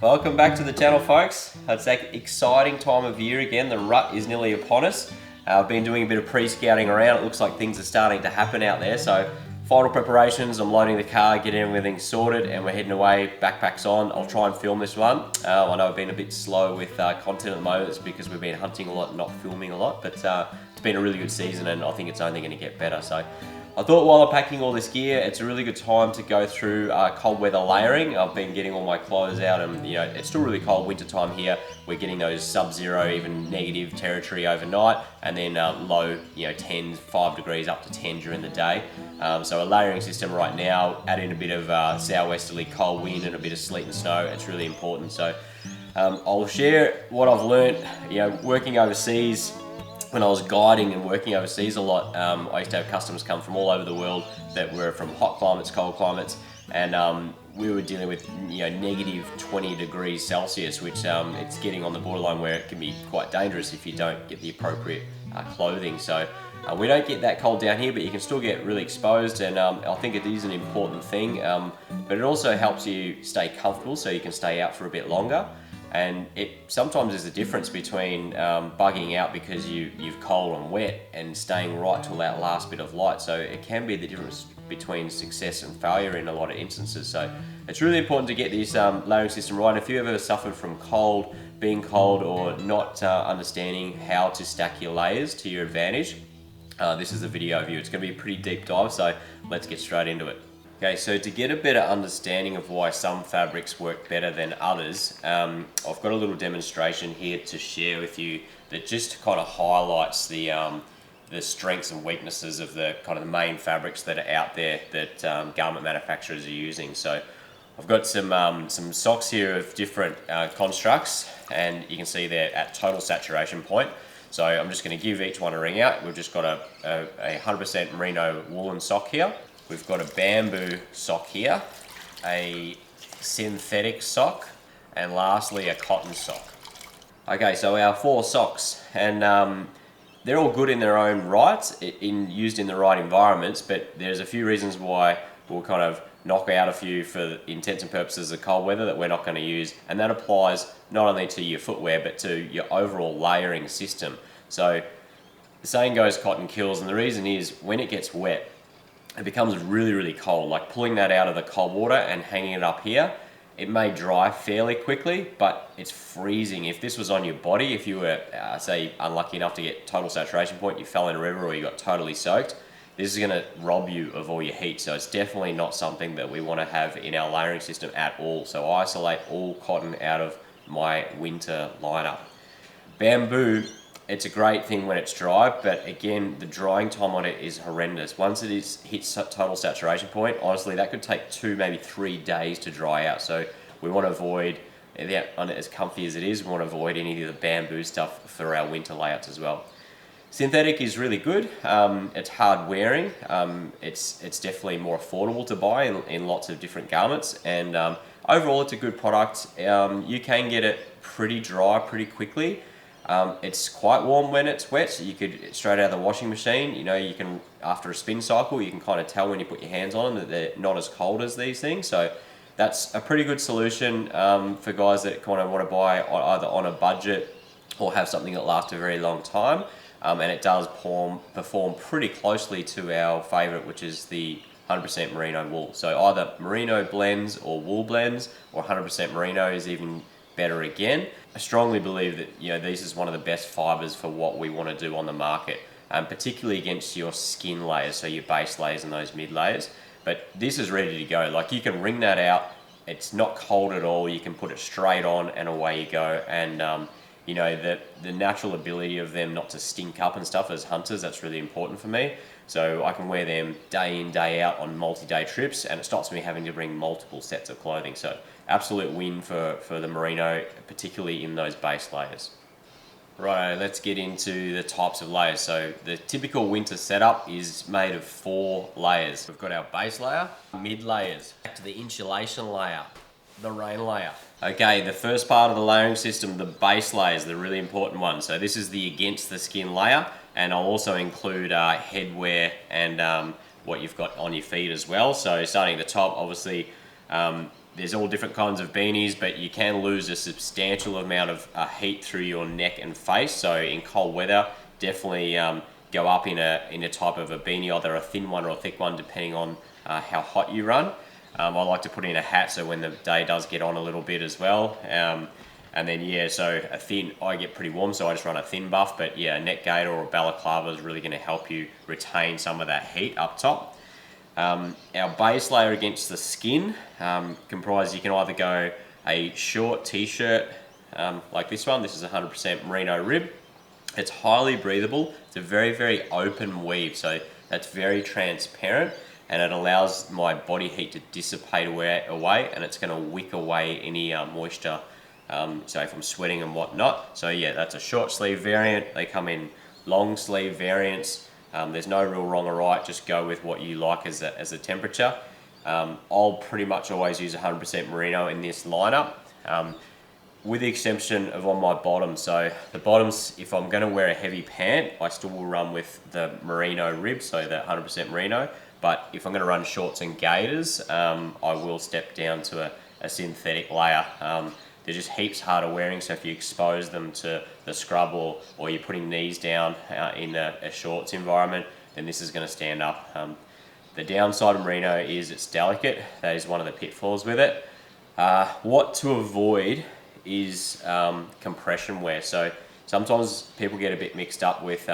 Welcome back to the channel, folks. It's that exciting time of year again. The rut is nearly upon us. I've been doing a bit of pre-scouting around. It looks like things are starting to happen out there. So final preparations, I'm loading the car, getting everything sorted, and we're heading away, backpacks on. I'll try and film this one. I know I've been a bit slow with content at the moment. It's because we've been hunting a lot and not filming a lot, but it's been a really good season and I think it's only going to get better. So I thought while I'm packing all this gear, it's a really good time to go through cold weather layering. I've been getting all my clothes out and it's still really cold winter time here. We're getting those sub-zero, even negative territory overnight, and then low, 10, 5 degrees up to 10 during the day. So a layering system right now, add in a bit of southwesterly cold wind and a bit of sleet and snow. It's really important. So I'll share what I've learned, working overseas. When I was guiding and working overseas a lot, I used to have customers come from all over the world that were from hot climates, cold climates, and we were dealing with negative 20 degrees Celsius, which it's getting on the borderline where it can be quite dangerous if you don't get the appropriate clothing. So we don't get that cold down here, but you can still get really exposed, and I think it is an important thing, but it also helps you stay comfortable so you can stay out for a bit longer. And it sometimes is a difference between bugging out because you've cold and wet and staying right till that last bit of light. So it can be the difference between success and failure in a lot of instances. So it's really important to get this layering system right. If you ever suffered from cold, being cold, or not understanding how to stack your layers to your advantage, this is the video view. It's going to be a pretty deep dive, so let's get straight into it. Okay, so to get a better understanding of why some fabrics work better than others, I've got a little demonstration here to share with you that just kind of highlights the strengths and weaknesses of the kind of the main fabrics that are out there that garment manufacturers are using. So I've got some socks here of different constructs, and you can see they're at total saturation point. So I'm just going to give each one a ring out. We've just got a 100% merino woolen sock here. We've got a bamboo sock here, a synthetic sock, and lastly a cotton sock. Okay, so our 4 socks, and they're all good in their own right, used in the right environments, but there's a few reasons why we'll kind of knock out a few for intents and purposes of cold weather that we're not going to use, and that applies not only to your footwear but to your overall layering system. So the saying goes, cotton kills, and the reason is when it gets wet, it becomes really, really cold. Like pulling that out of the cold water and hanging it up here, it may dry fairly quickly, but it's freezing. If this was on your body, if you were, say, unlucky enough to get total saturation point, you fell in a river or you got totally soaked, this is gonna rob you of all your heat. So it's definitely not something that we wanna have in our layering system at all. So I isolate all cotton out of my winter lineup. Bamboo, it's a great thing when it's dry, but again, the drying time on it is horrendous. Once it hits total saturation point, honestly, that could take 2, maybe 3 days to dry out. So we want to avoid, as comfy as it is, we want to avoid any of the bamboo stuff for our winter layouts as well. Synthetic is really good. It's hard wearing. It's definitely more affordable to buy in lots of different garments, and overall, it's a good product. You can get it pretty dry pretty quickly. It's quite warm when it's wet, so you could straight out of the washing machine. You can, after a spin cycle, you can kind of tell when you put your hands on them that they're not as cold as these things. So that's a pretty good solution for guys that kind of want to buy either on a budget or have something that lasts a very long time. And it does perform pretty closely to our favorite, which is the 100% merino wool. So either merino blends or wool blends, or 100% merino is even better again. I strongly believe that this is one of the best fibers for what we want to do on the market, particularly against your skin layers, so your base layers and those mid layers. But this is ready to go. Like, you can wring that out. It's not cold at all. You can put it straight on and away you go. And the natural ability of them not to stink up and stuff as hunters, that's really important for me. So I can wear them day in, day out on multi-day trips, and it stops me having to bring multiple sets of clothing. So absolute win for the merino, particularly in those base layers. Right, let's get into the types of layers. So the typical winter setup is made of 4 layers. We've got our base layer, mid layers, back to the insulation layer, the rain layer. Okay, the first part of the layering system, the base layer, is the really important one. So this is the against the skin layer, and I'll also include headwear and what you've got on your feet as well. So starting at the top, obviously There's all different kinds of beanies, but you can lose a substantial amount of heat through your neck and face. So in cold weather, definitely go up in a type of a beanie, either a thin one or a thick one, depending on how hot you run. I like to put in a hat so when the day does get on a little bit as well. And then yeah, so a thin, I get pretty warm, so I just run a thin buff, but yeah, a neck gaiter or a balaclava is really gonna help you retain some of that heat up top. Our base layer against the skin comprises, you can either go a short t-shirt like this one. This is 100% merino rib. It's highly breathable. It's a very, very open weave, so that's very transparent, and it allows my body heat to dissipate away, and it's going to wick away any moisture, so if I'm sweating and whatnot. So yeah, that's a short sleeve variant. They come in long sleeve variants. There's no real wrong or right, just go with what you like as a temperature. I'll pretty much always use 100% merino in this lineup, with the exception of on my bottoms. So the bottoms, if I'm going to wear a heavy pant, I still will run with the merino rib, so the 100% merino. But if I'm going to run shorts and gaiters, I will step down to a synthetic layer. They're just heaps harder wearing, so if you expose them to the scrub or you're putting knees down in a shorts environment, then this is going to stand up. The downside of merino is it's delicate. That is one of the pitfalls with it. What to avoid is compression wear. So sometimes people get a bit mixed up with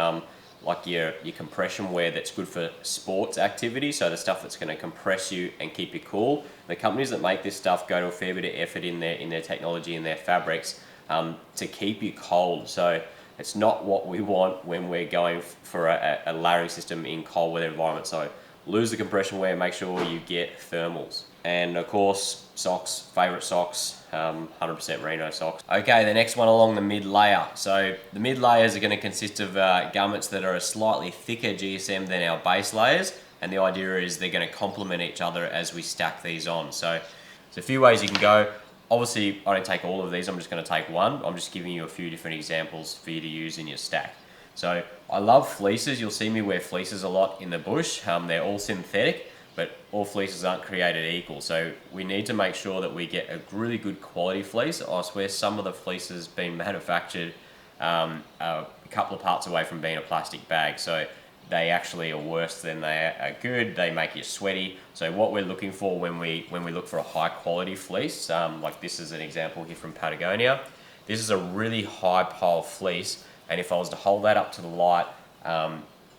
like your compression wear that's good for sports activity, so the stuff that's going to compress you and keep you cool. The companies that make this stuff go to a fair bit of effort in their technology and their fabrics to keep you cold. So it's not what we want when we're going for a layering system in cold weather environments. So lose the compression wear, make sure you get thermals. And of course, socks, favorite socks, 100% merino socks. Okay, the next one along the mid layer. So the mid layers are going to consist of garments that are a slightly thicker GSM than our base layers. And the idea is they're going to complement each other as we stack these on. So there's a few ways you can go. Obviously, I don't take all of these, I'm just going to take one. I'm just giving you a few different examples for you to use in your stack. So I love fleeces. You'll see me wear fleeces a lot in the bush. They're all synthetic, but all fleeces aren't created equal. So we need to make sure that we get a really good quality fleece. I swear some of the fleeces being manufactured a couple of parts away from being a plastic bag. So they actually are worse than they are good. They make you sweaty. So what we're looking for when we look for a high quality fleece, like this is an example here from Patagonia. This is a really high pile fleece, and if I was to hold that up to the light,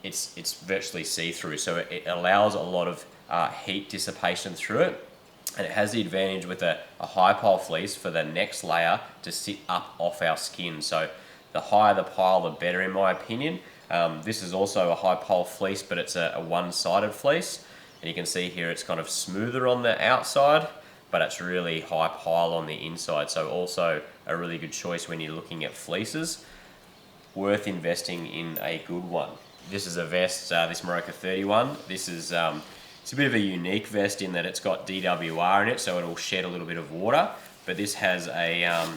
it's virtually see-through. So it allows a lot of heat dissipation through it, and it has the advantage with a high pile fleece for the next layer to sit up off our skin. So the higher the pile, the better in my opinion. This is also a high pile fleece, but it's a one-sided fleece, and you can see here it's kind of smoother on the outside, but it's really high pile on the inside. So also a really good choice when you're looking at fleeces. Worth investing in a good one. This is a vest, this Morocco 31. This is it's a bit of a unique vest in that it's got DWR in it, so it'll shed a little bit of water. But this has a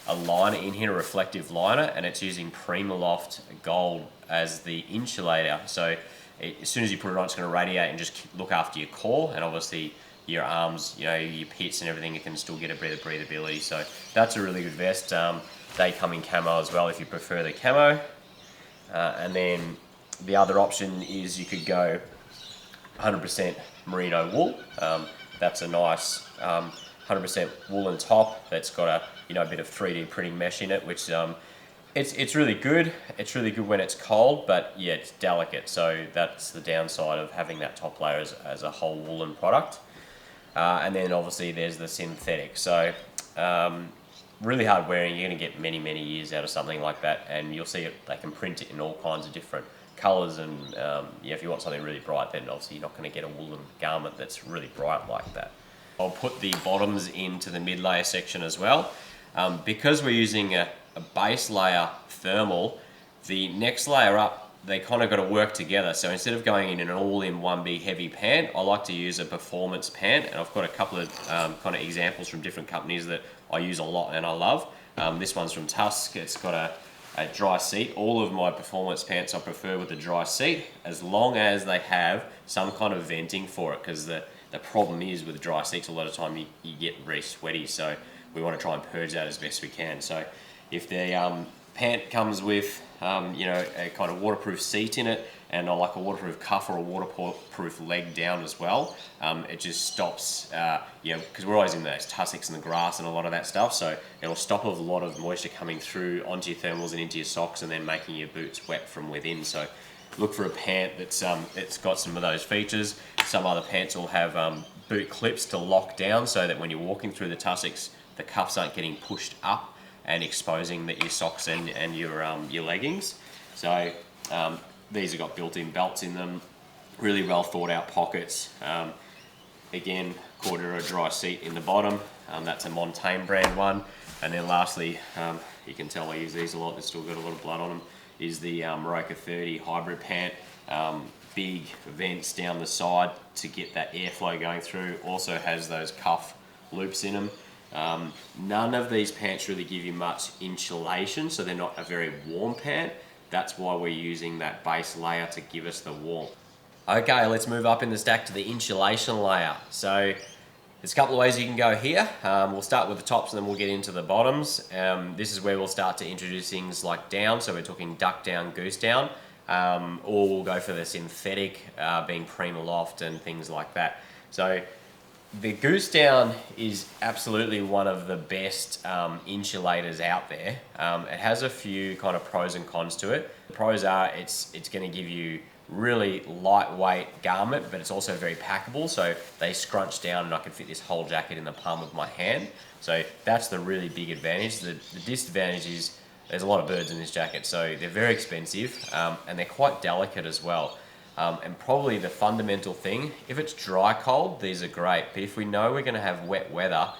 liner in here, a reflective liner, and it's using Primaloft Gold as the insulator. So as soon as you put it on, it's going to radiate and just look after your core, and obviously your arms, you know, your pits and everything, you can still get a bit of breathability. So that's a really good vest. They come in camo as well if you prefer the camo. And then the other option is you could go 100% merino wool. That's a nice 100% woolen top that's got a bit of 3D printing mesh in it, which it's really good. It's really good when it's cold, but yeah, it's delicate. So that's the downside of having that top layer as a whole woolen product. And then obviously there's the synthetic. So really hard wearing. You're going to get many, many years out of something like that, and you'll see it. They can print it in all kinds of different colours, and if you want something really bright, then obviously you're not going to get a woolen garment that's really bright like that. I'll put the bottoms into the mid layer section as well. Because we're using a base layer thermal, the next layer up, they kind of got to work together. So instead of going in an all-in-one big heavy pant, I like to use a performance pant, and I've got a couple of kind of examples from different companies that I use a lot and I love. This one's from Tusk. It's got a dry seat. All of my performance pants I prefer with a dry seat, as long as they have some kind of venting for it, because the The problem is with dry sticks, a lot of time you get really sweaty, so we want to try and purge that as best we can. So if the pant comes with a kind of waterproof seat in it, and like a waterproof cuff or a waterproof leg down as well, it just stops, because we're always in those tussocks and the grass and a lot of that stuff, so it'll stop a lot of moisture coming through onto your thermals and into your socks and then making your boots wet from within. So look for a pant that's it's got some of those features. Some other pants will have boot clips to lock down so that when you're walking through the tussocks, the cuffs aren't getting pushed up and exposing your socks and your leggings. So these have got built-in belts in them, really well thought out pockets. Again, Cordura dry seat in the bottom. That's a Montaigne brand one. And then lastly, you can tell I use these a lot, they've still got a lot of blood on them, is the Maroka 30 hybrid pant. Big vents down the side to get that airflow going through. Also has those cuff loops in them. None of these pants really give you much insulation, so they're not a very warm pant. That's why we're using that base layer to give us the warmth. Okay, let's move up in the stack to the insulation layer. So there's a couple of ways you can go here. We'll start with the tops and then we'll get into the bottoms. This is where we'll start to introduce things like down, so we're talking duck down, goose down, or we'll go for the synthetic, being Primaloft and things like that. So the goose down is absolutely one of the best insulators out there. It has a few kind of pros and cons to it. The pros are it's going to give you really lightweight garment, but it's also very packable, so they scrunch down and I can fit this whole jacket in the palm of my hand. So that's the really big advantage. The disadvantage is there's a lot of birds in this jacket, so they're very expensive, and they're quite delicate as well. And probably the fundamental thing, if it's dry cold, these are great, but if we know we're going to have wet weather,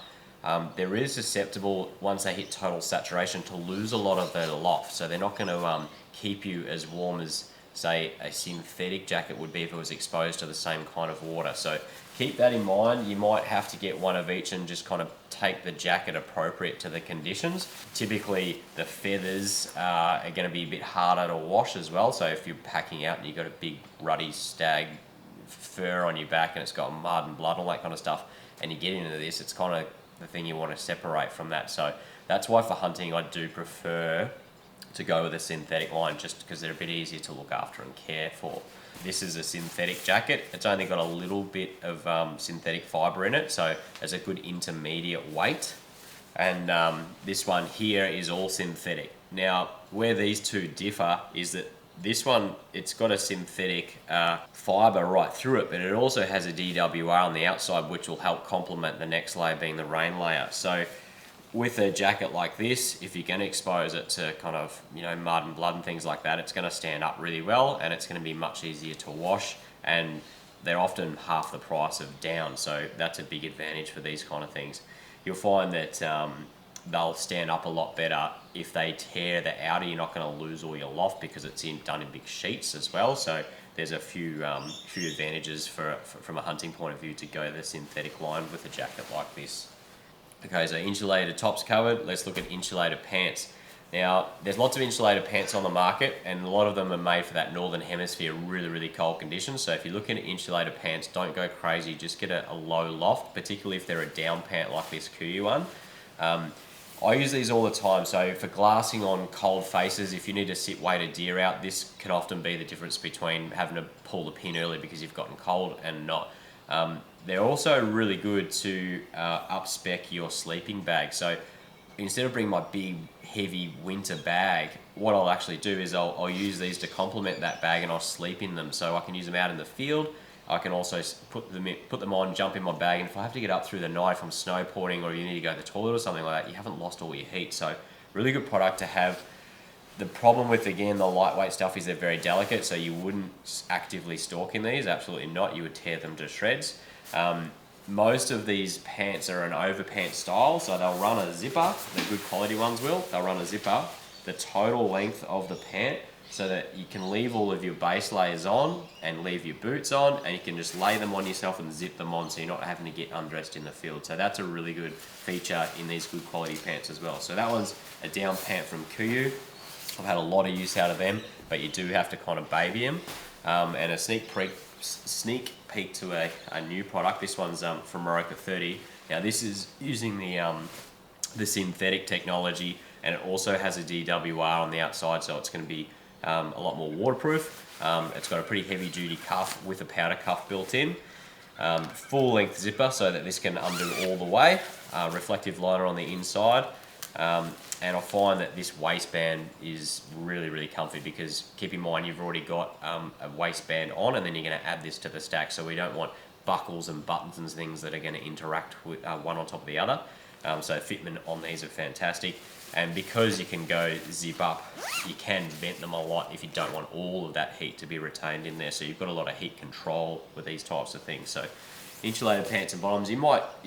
there is susceptible, once they hit total saturation, to lose a lot of their loft, so they're not going to keep you as warm as, say, a synthetic jacket would be if it was exposed to the same kind of water. So keep that in mind. You might have to get one of each and just kind of take the jacket appropriate to the conditions. Typically the feathers are going to be a bit harder to wash as well, so if you're packing out and you've got a big ruddy stag fur on your back and it's got mud and blood and all that kind of stuff, and you get into this, it's kind of the thing you want to separate from that. So that's why for hunting I do prefer to go with a synthetic line, just because they're a bit easier to look after and care for. This is a synthetic jacket. It's only got a little bit of synthetic fibre in it, so it's a good intermediate weight. And this one here is all synthetic. Now, where these two differ is that this one, it's got a synthetic fibre right through it, but it also has a DWR on the outside, which will help complement the next layer being the rain layer. So with a jacket like this, if you're going to expose it to kind of, mud and blood and things like that, it's going to stand up really well and it's going to be much easier to wash, and they're often half the price of down, so that's a big advantage for these kind of things. You'll find that they'll stand up a lot better if they tear the outer. You're not going to lose all your loft because it's done in big sheets as well, so there's a few advantages from a hunting point of view to go the synthetic line with a jacket like this. Okay, so insulated tops covered, let's look at insulated pants. Now, there's lots of insulated pants on the market, and a lot of them are made for that northern hemisphere, really, really cold conditions. So if you're looking at insulated pants, don't go crazy, just get a low loft, particularly if they're a down pant like this Kuyu one. I use these all the time, so for glassing on cold faces, if you need to sit wait a deer out, this can often be the difference between having to pull the pin early because you've gotten cold and not. They're also really good to up-spec your sleeping bag. So instead of bringing my big, heavy winter bag, what I'll actually do is I'll use these to complement that bag, and I'll sleep in them. So I can use them out in the field. I can also put them on, jump in my bag, and if I have to get up through the night from snowboarding or you need to go to the toilet or something like that, you haven't lost all your heat. So really good product to have. The problem with, again, the lightweight stuff is they're very delicate, so you wouldn't actively stalk in these, absolutely not. You would tear them to shreds. Most of these pants are an overpant style, so they'll run a zipper. The good quality ones will. They'll run a zipper. The total length of the pant, so that you can leave all of your base layers on and leave your boots on, and you can just lay them on yourself and zip them on, so you're not having to get undressed in the field. So that's a really good feature in these good quality pants as well. So that one's a down pant from Kuyu. I've had a lot of use out of them, but you do have to kind of baby them. And a sneak sneak peek to a new product. This one's from Maroka 30. Now this is using the synthetic technology, and it also has a DWR on the outside, so it's going to be a lot more waterproof. It's got a pretty heavy duty cuff with a powder cuff built in. Full length zipper so that this can undo all the way. Reflective liner on the inside. And I find that this waistband is really comfy, because keep in mind you've already got a waistband on, and then you're going to add this to the stack, so we don't want buckles and buttons and things that are going to interact with one on top of the other. So fitment on these are fantastic, and because you can go zip up, you can vent them a lot if you don't want all of that heat to be retained in there, so you've got a lot of heat control with these types of things. So insulated pants and bottoms, you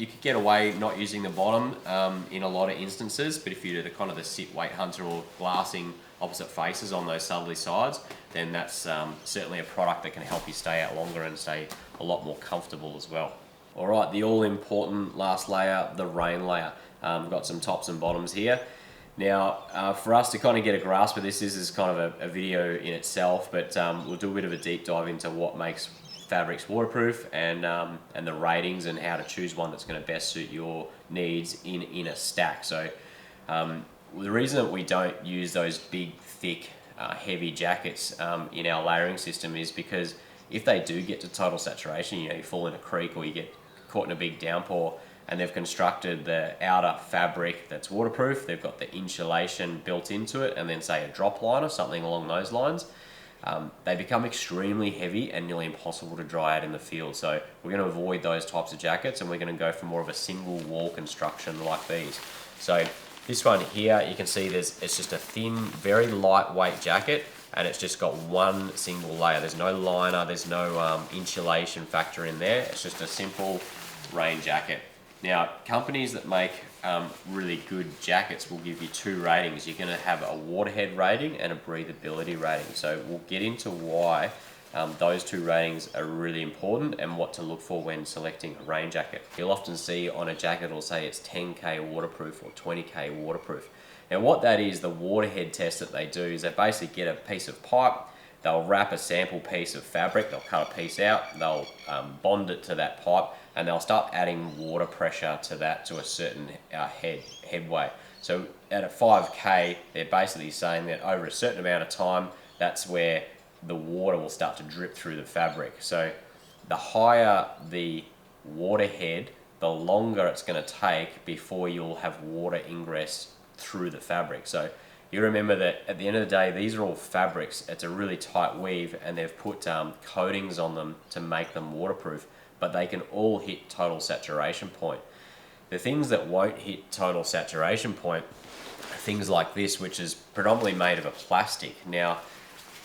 could get away not using the bottom in a lot of instances, but if you do the kind of the sit weight hunter or glassing opposite faces on those southerly sides, then that's certainly a product that can help you stay out longer and stay a lot more comfortable as well. All right, the all important last layer, the rain layer. We've got some tops and bottoms here. Now, for us to kind of get a grasp of this, this is kind of a video in itself, but we'll do a bit of a deep dive into what makes fabrics waterproof, and the ratings, and how to choose one that's going to best suit your needs in a stack. So the reason that we don't use those big, thick, heavy jackets in our layering system is because if they do get to total saturation, you fall in a creek or you get caught in a big downpour, and they've constructed the outer fabric that's waterproof, they've got the insulation built into it, and then say a drop line or something along those lines, they become extremely heavy and nearly impossible to dry out in the field. So we're going to avoid those types of jackets, and we're going to go for more of a single wall construction like these. So this one here, you can see it's just a thin, very lightweight jacket, and it's just got one single layer. There's no liner, there's no insulation factor in there. It's just a simple rain jacket. Now, companies that make really good jackets will give you two ratings. You're going to have a waterhead rating and a breathability rating. So we'll get into why those two ratings are really important and what to look for when selecting a rain jacket. You'll often see on a jacket it'll say it's 10K waterproof or 20K waterproof. Now what that is, the waterhead test that they do, is they basically get a piece of pipe, they'll wrap a sample piece of fabric, they'll cut a piece out, they'll bond it to that pipe, and they'll start adding water pressure to that to a certain headway. So at a 5K, they're basically saying that over a certain amount of time, that's where the water will start to drip through the fabric. So the higher the water head, the longer it's going to take before you'll have water ingress through the fabric. So you remember that at the end of the day, these are all fabrics. It's a really tight weave, and they've put coatings on them to make them waterproof, but they can all hit total saturation point. The things that won't hit total saturation point are things like this, which is predominantly made of a plastic. Now,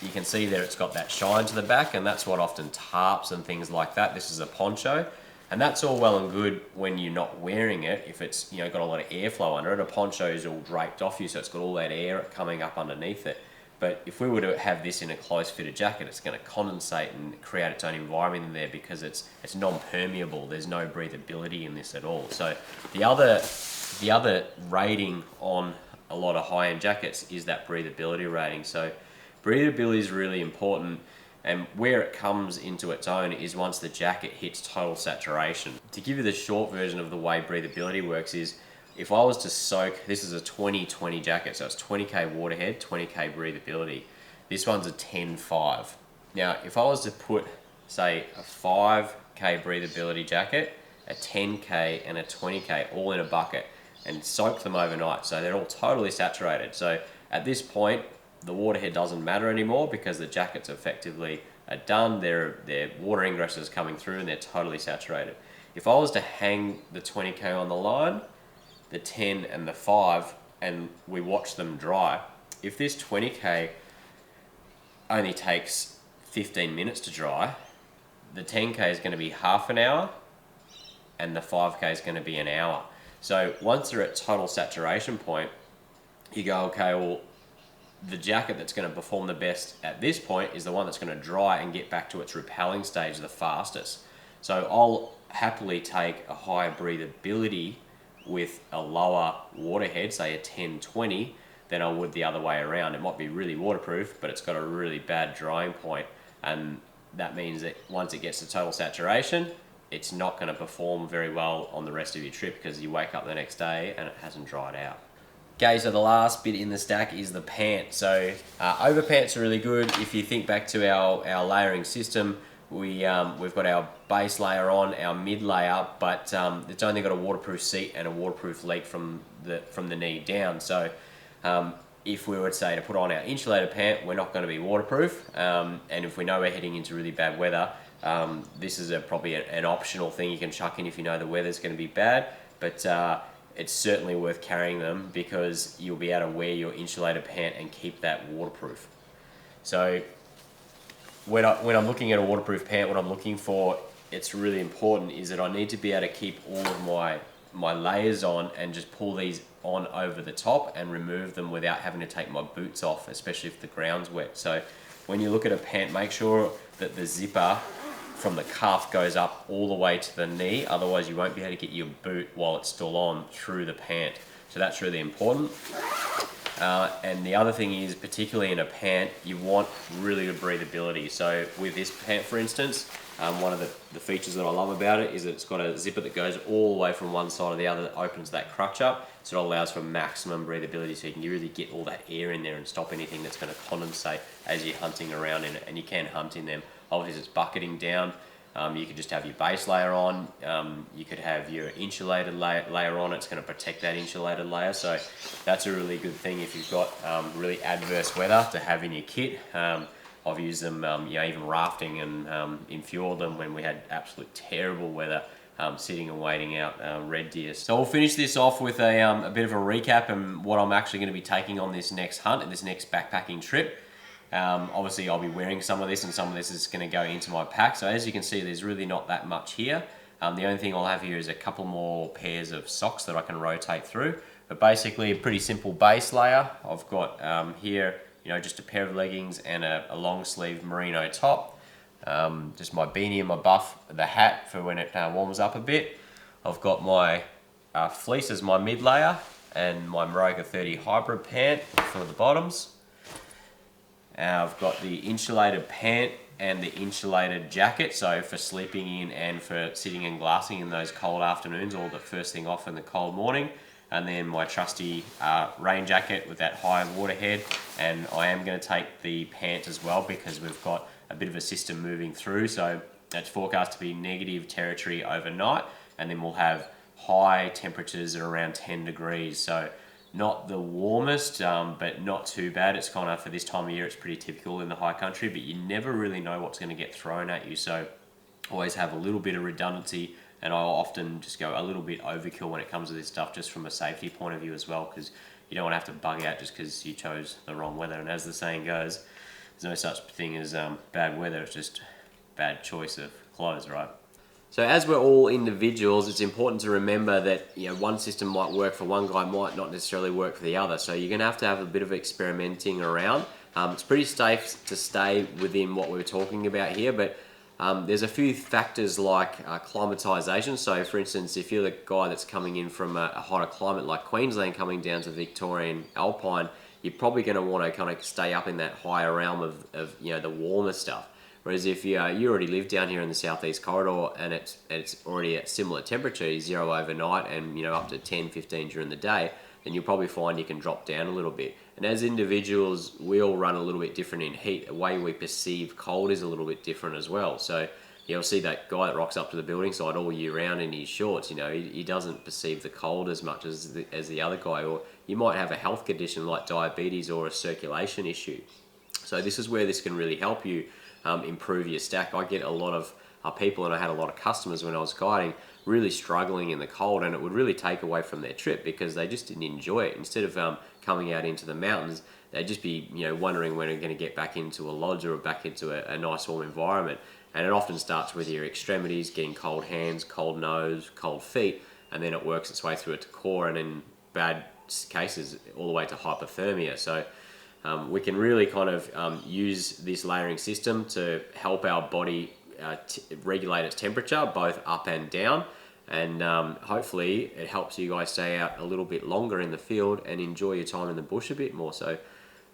you can see there it's got that shine to the back, and that's what often tarps and things like that. This is a poncho, and that's all well and good when you're not wearing it. If it's got a lot of airflow under it, a poncho is all draped off you, so it's got all that air coming up underneath it. But if we were to have this in a close fitted jacket, it's going to condensate and create its own environment in there, because it's non-permeable. There's no breathability in this at all. So the other rating on a lot of high-end jackets is that breathability rating. So breathability is really important, and where it comes into its own is once the jacket hits total saturation. To give you the short version of the way breathability works is, if I was to soak, this is a 20-20 jacket, so it's 20K waterhead, 20K breathability. This one's a 10-5. Now, if I was to put, say, a 5K breathability jacket, a 10K and a 20K all in a bucket and soak them overnight, so they're all totally saturated. So at this point, the waterhead doesn't matter anymore, because the jackets effectively are done, their water ingress is coming through, and they're totally saturated. If I was to hang the 20K on the line, the 10 and the 5, and we watch them dry, if this 20K only takes 15 minutes to dry, the 10K is going to be half an hour, and the 5K is going to be an hour. So once they're at total saturation point, you go, okay, well, the jacket that's going to perform the best at this point is the one that's going to dry and get back to its repelling stage the fastest. So I'll happily take a higher breathability with a lower waterhead, say a 10-20, than I would the other way around. It might be really waterproof, but it's got a really bad drying point, and that means that once it gets to total saturation, it's not going to perform very well on the rest of your trip because you wake up the next day and it hasn't dried out. Okay, so the last bit in the stack is the pant. So over pants are really good. If you think back to our layering system, we've got our base layer on, our mid layer, but it's only got a waterproof seat and a waterproof leg from the knee down. So if we were to say to put on our insulated pant, we're not going to be waterproof, and if we know we're heading into really bad weather, this is probably an optional thing you can chuck in if you know the weather's going to be bad, but it's certainly worth carrying them because you'll be able to wear your insulated pant and keep that waterproof. So when I'm looking at a waterproof pant, what I'm looking for, it's really important, is that I need to be able to keep all of my layers on and just pull these on over the top and remove them without having to take my boots off, especially if the ground's wet. So when you look at a pant, make sure that the zipper from the cuff goes up all the way to the knee, otherwise you won't be able to get your boot while it's still on through the pant. So that's really important. And the other thing is, particularly in a pant, you want really good breathability. So with this pant, for instance, one of the features that I love about it is that it's got a zipper that goes all the way from one side to the other that opens that crutch up, so it allows for maximum breathability, so you can really get all that air in there and stop anything that's going to condensate as you're hunting around in it. And you can hunt in them. Obviously it's bucketing down. You could just have your base layer on. You could have your insulated layer on. It's going to protect that insulated layer. So that's a really good thing if you've got really adverse weather to have in your kit. I've used them, even rafting and in Fjordland when we had absolute terrible weather, sitting and waiting out red deer. So we'll finish this off with a bit of a recap and what I'm actually going to be taking on this next hunt and this next backpacking trip. Obviously I'll be wearing some of this and some of this is going to go into my pack. So as you can see, there's really not that much here. The only thing I'll have here is a couple more pairs of socks that I can rotate through. But basically a pretty simple base layer. I've got here, just a pair of leggings and a long sleeve merino top. Just my beanie and my buff, the hat for when it warms up a bit. I've got my fleece as my mid layer and my Maroka 30 hybrid pant for the bottoms. I've got the insulated pant and the insulated jacket, so for sleeping in and for sitting and glassing in those cold afternoons or the first thing off in the cold morning. And then my trusty rain jacket with that high water head. And I am going to take the pant as well because we've got a bit of a system moving through. So it's forecast to be negative territory overnight, and then we'll have high temperatures at around 10 degrees. So not the warmest, but not too bad. It's kind of, for this time of year, it's pretty typical in the high country, but you never really know what's going to get thrown at you. So always have a little bit of redundancy, and I'll often just go a little bit overkill when it comes to this stuff, just from a safety point of view as well, because you don't want to have to bug out just because you chose the wrong weather. And as the saying goes, there's no such thing as bad weather, it's just bad choice of clothes, right? So as we're all individuals, it's important to remember that one system might work for one guy, might not necessarily work for the other. So you're going to have a bit of experimenting around. It's pretty safe to stay within what we're talking about here, but there's a few factors like climatization. So for instance, if you're the guy that's coming in from a hotter climate like Queensland, coming down to Victorian Alpine, you're probably going to want to kind of stay up in that higher realm of the warmer stuff. Whereas if you already live down here in the southeast corridor and it's already at similar temperature, 0 overnight and up to 10, 15 during the day, then you'll probably find you can drop down a little bit. And as individuals, we all run a little bit different in heat. The way we perceive cold is a little bit different as well. So you'll see that guy that rocks up to the building site all year round in his shorts, he doesn't perceive the cold as much as the other guy. Or you might have a health condition like diabetes or a circulation issue. So this is where this can really help you improve your stack. I get a lot of people, and I had a lot of customers when I was guiding, really struggling in the cold, and it would really take away from their trip because they just didn't enjoy it. Instead of coming out into the mountains, they'd just be wondering when they're going to get back into a lodge or back into a nice warm environment. And it often starts with your extremities, getting cold hands, cold nose, cold feet, and then it works its way through it to core, and in bad cases all the way to hypothermia. So we can really kind of use this layering system to help our body regulate its temperature both up and down, and hopefully it helps you guys stay out a little bit longer in the field and enjoy your time in the bush a bit more. So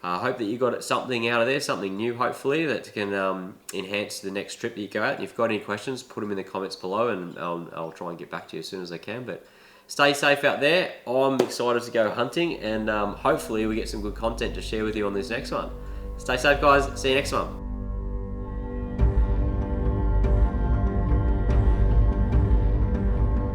I hope that you got something out of there, something new hopefully that can enhance the next trip that you go out. And if you've got any questions, put them in the comments below and I'll try and get back to you as soon as I can. But stay safe out there. I'm excited to go hunting and hopefully we get some good content to share with you on this next one. Stay safe guys, see you next one.